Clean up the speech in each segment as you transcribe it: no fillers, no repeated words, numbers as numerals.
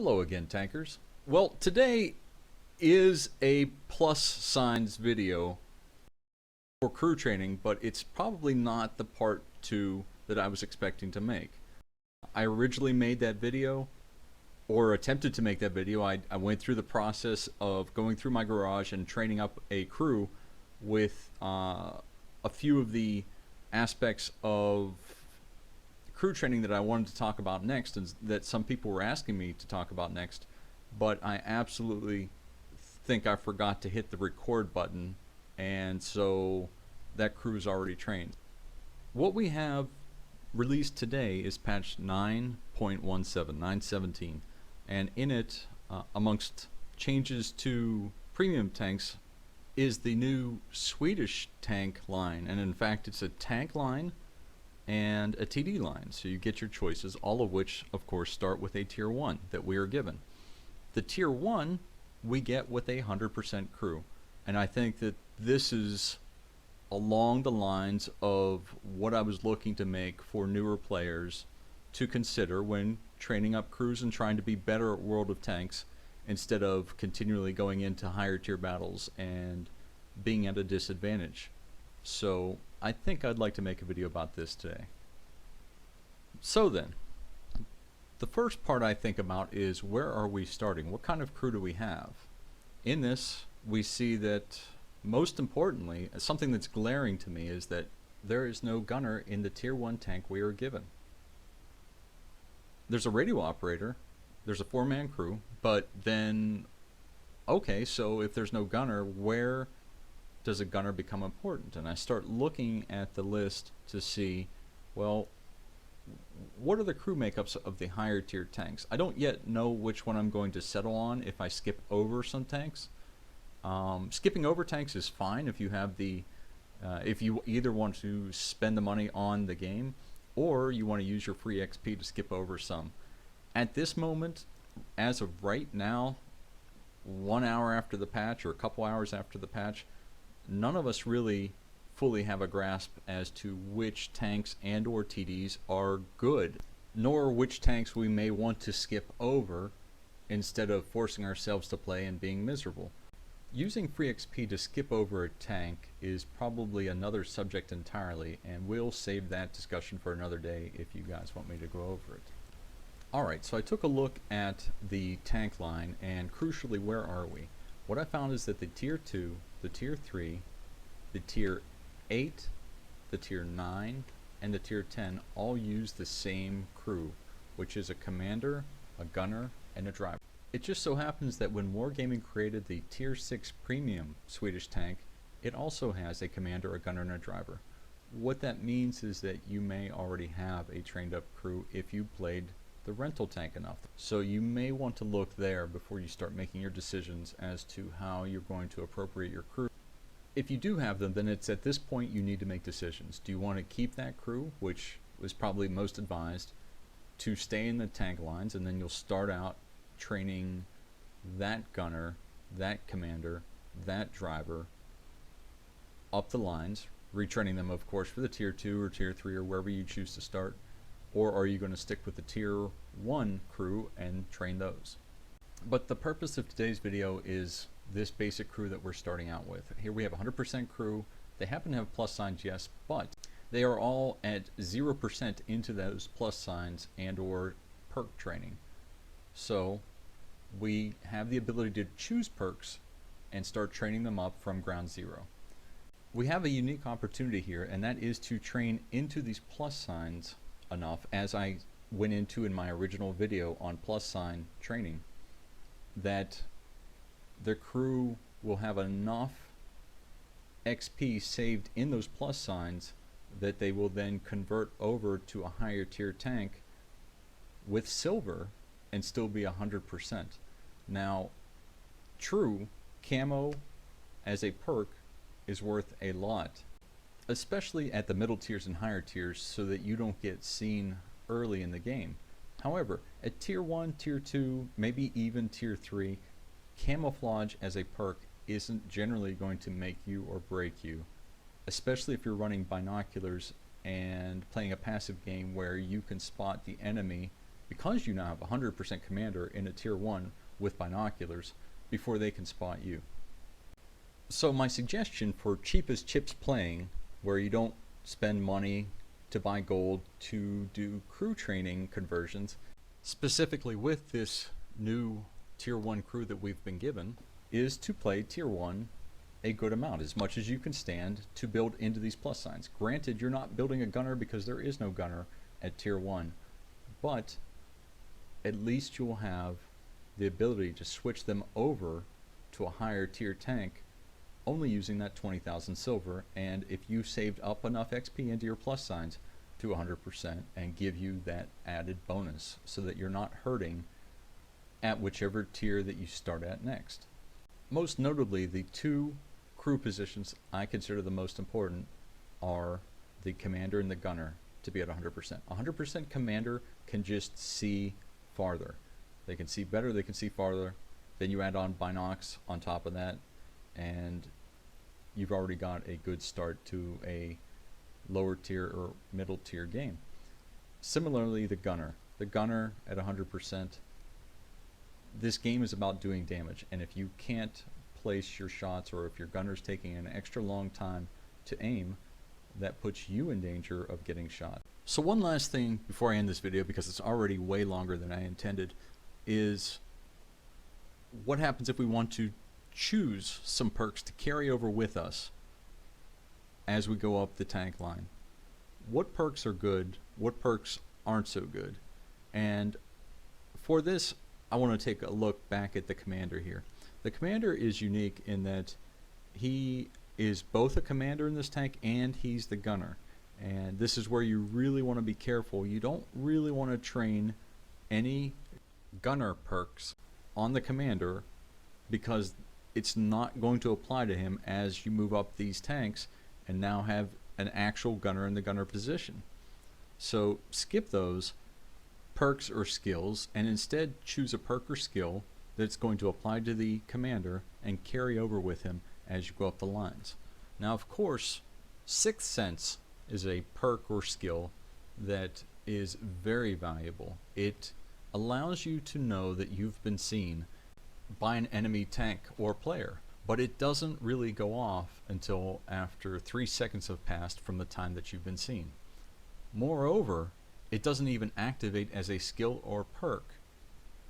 Hello again, tankers. Well, today is a plus signs video for crew training, but it's probably not the part 2 that I was expecting to make. I originally made that video, or attempted to make that video. I went through the process of going through my garage and training up a crew with a few of the aspects of crew training that I wanted to talk about next, and that some people were asking me to talk about next, but I absolutely think I forgot to hit the record button, and so that crew is already trained. What we have released today is patch 9.17, and in it, amongst changes to premium tanks, is the new Swedish tank line. And in fact, it's a tank line and a TD line, so you get your choices, all of which of course start with a tier 1 that we are given. The tier 1 we get with a 100% crew, and I think that this is along the lines of what I was looking to make for newer players to consider when training up crews and trying to be better at World of Tanks, instead of continually going into higher tier battles and being at a disadvantage. So I think I'd like to make a video about this today. So then, the first part I think about is, where are we starting? What kind of crew do we have? In this, we see that, most importantly, something that's glaring to me is that there is no gunner in the tier 1 tank we are given. There's a radio operator, there's a 4-man crew, but then, okay, so if there's no gunner, where does a gunner become important? And I start looking at the list to see, well, what are the crew makeups of the higher tier tanks? I don't yet know which one I'm going to settle on if I skip over some tanks. Skipping over tanks is fine if you have the if you either want to spend the money on the game, or you want to use your free XP to skip over some. At this moment, as of right now, 1 hour after the patch or a couple hours after the patch, none of us really fully have a grasp as to which tanks and or TDs are good, nor which tanks we may want to skip over instead of forcing ourselves to play and being miserable. Using free XP to skip over a tank is probably another subject entirely, and we'll save that discussion for another day if you guys want me to go over it. Alright, so I took a look at the tank line, and crucially, where are we? What I found is that the tier 2, the tier 3, the tier 8, the tier 9, and the tier 10 all use the same crew, which is a commander, a gunner, and a driver. It just so happens that when Wargaming created the tier 6 premium Swedish tank, it also has a commander, a gunner, and a driver. What that means is that you may already have a trained up crew if you played the rental tank enough. So you may want to look there before you start making your decisions as to how you're going to appropriate your crew. If you do have them, then it's at this point you need to make decisions. Do you want to keep that crew, which was probably most advised, to stay in the tank lines, and then you'll start out training that gunner, that commander, that driver up the lines, retraining them of course for the tier 2 or tier 3 or wherever you choose to start, or are you going to stick with the tier 1 crew and train those? But the purpose of today's video is this basic crew that we're starting out with. Here we have 100% crew. They happen to have plus signs, yes, but they are all at 0% into those plus signs and or perk training. So we have the ability to choose perks and start training them up from ground zero. We have a unique opportunity here, and that is to train into these plus signs enough, as I went into in my original video on plus sign training, that the crew will have enough XP saved in those plus signs that they will then convert over to a higher tier tank with silver and still be 100%. Now, true, camo as a perk is worth a lot, especially at the middle tiers and higher tiers, so that you don't get seen early in the game. However, at tier 1, tier 2, maybe even tier 3, camouflage as a perk isn't generally going to make you or break you, especially if you're running binoculars and playing a passive game where you can spot the enemy because you now have 100% commander in a tier 1 with binoculars before they can spot you. So my suggestion for cheapest chips playing, where you don't spend money to buy gold to do crew training conversions, specifically with this new tier 1 crew that we've been given, is to play tier 1 a good amount, as much as you can stand, to build into these plus signs. Granted, you're not building a gunner because there is no gunner at tier 1, but at least you'll have the ability to switch them over to a higher tier tank only using that 20,000 silver, and if you saved up enough XP into your plus signs to 100% and give you that added bonus so that you're not hurting at whichever tier that you start at next. Most notably, the two crew positions I consider the most important are the commander and the gunner to be at 100%. 100% commander can just see farther. They can see better, they can see farther. Then you add on binocs on top of that, and you've already got a good start to a lower tier or middle tier game. Similarly, the gunner. The gunner at 100%, this game is about doing damage, and if you can't place your shots, or if your gunner's taking an extra long time to aim, that puts you in danger of getting shot. So one last thing before I end this video, because it's already way longer than I intended, is what happens if we want to choose some perks to carry over with us as we go up the tank line. What perks are good, what perks aren't so good? And for this, I want to take a look back at the commander here. The commander is unique in that he is both a commander in this tank and he's the gunner. And this is where you really want to be careful. You don't really want to train any gunner perks on the commander, because it's not going to apply to him as you move up these tanks and now have an actual gunner in the gunner position. So skip those perks or skills and instead choose a perk or skill that's going to apply to the commander and carry over with him as you go up the lines. Now, of course, Sixth Sense is a perk or skill that is very valuable. It allows you to know that you've been seen by an enemy tank or player, but it doesn't really go off until after 3 seconds have passed from the time that you've been seen. Moreover, it doesn't even activate as a skill or perk,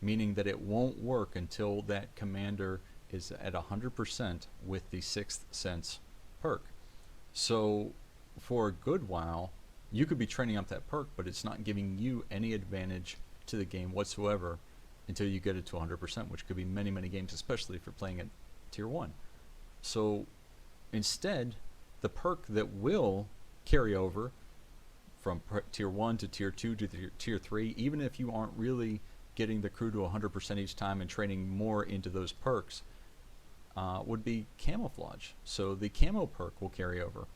meaning that it won't work until that commander is at 100% with the Sixth Sense perk. So for a good while you could be training up that perk, but it's not giving you any advantage to the game whatsoever until you get it to 100%, which could be many, many games, especially if you're playing at tier 1. So instead, the perk that will carry over from tier 1 to tier 2 to tier 3, even if you aren't really getting the crew to 100% each time and training more into those perks, would be camouflage. So the camo perk will carry over.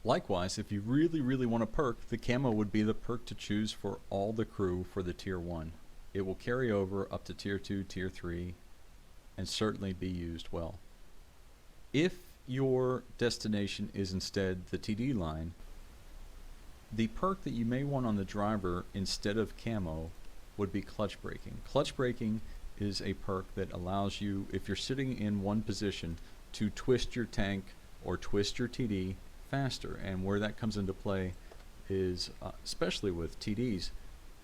Likewise, if you really, really want a perk, the camo would be the perk to choose for all the crew for the tier 1. It will carry over up to tier 2, tier 3, and certainly be used well. If your destination is instead the TD line, the perk that you may want on the driver instead of camo would be clutch braking. Clutch braking is a perk that allows you, if you're sitting in one position, to twist your tank or twist your TD faster. And where that comes into play is, especially with TDs,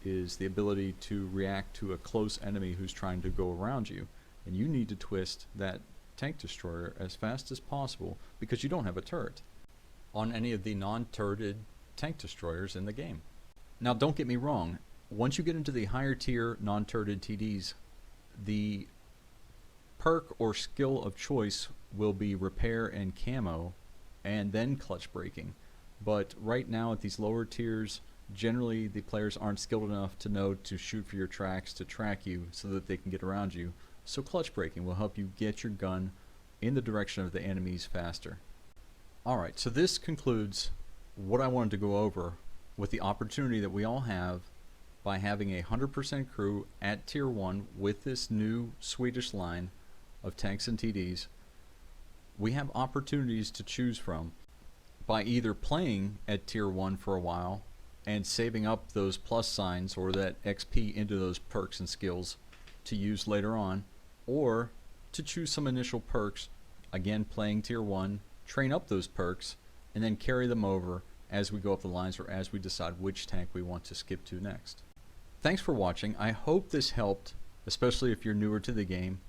is the ability to react to a close enemy who's trying to go around you, and you need to twist that tank destroyer as fast as possible because you don't have a turret on any of the non-turreted tank destroyers in the game. Now, don't get me wrong, once you get into the higher tier non-turreted TDs, the perk or skill of choice will be repair and camo and then clutch braking. But right now at these lower tiers, generally the players aren't skilled enough to know to shoot for your tracks to track you so that they can get around you. So clutch braking will help you get your gun in the direction of the enemies faster. Alright, so this concludes what I wanted to go over with the opportunity that we all have by having a 100% crew at tier 1 with this new Swedish line of tanks and TDs. We have opportunities to choose from by either playing at tier 1 for a while and saving up those plus signs or that XP into those perks and skills to use later on, or to choose some initial perks, again playing tier 1, train up those perks, and then carry them over as we go up the lines or as we decide which tank we want to skip to next. Thanks for watching. I hope this helped, especially if you're newer to the game.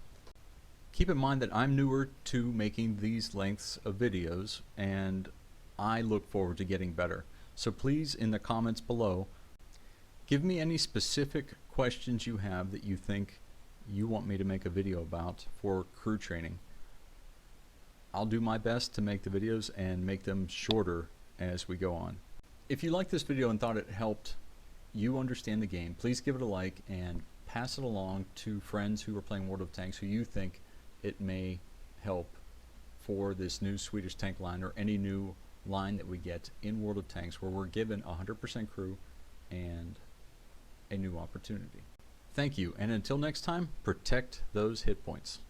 Keep in mind that I'm newer to making these lengths of videos, and I look forward to getting better. So please, in the comments below, give me any specific questions you have that you think you want me to make a video about for crew training. I'll do my best to make the videos and make them shorter as we go on. If you liked this video and thought it helped you understand the game, please give it a like and pass it along to friends who are playing World of Tanks who you think it may help for this new Swedish tank line or any new line that we get in World of Tanks where we're given 100% crew and a new opportunity. Thank you, and until next time, protect those hit points.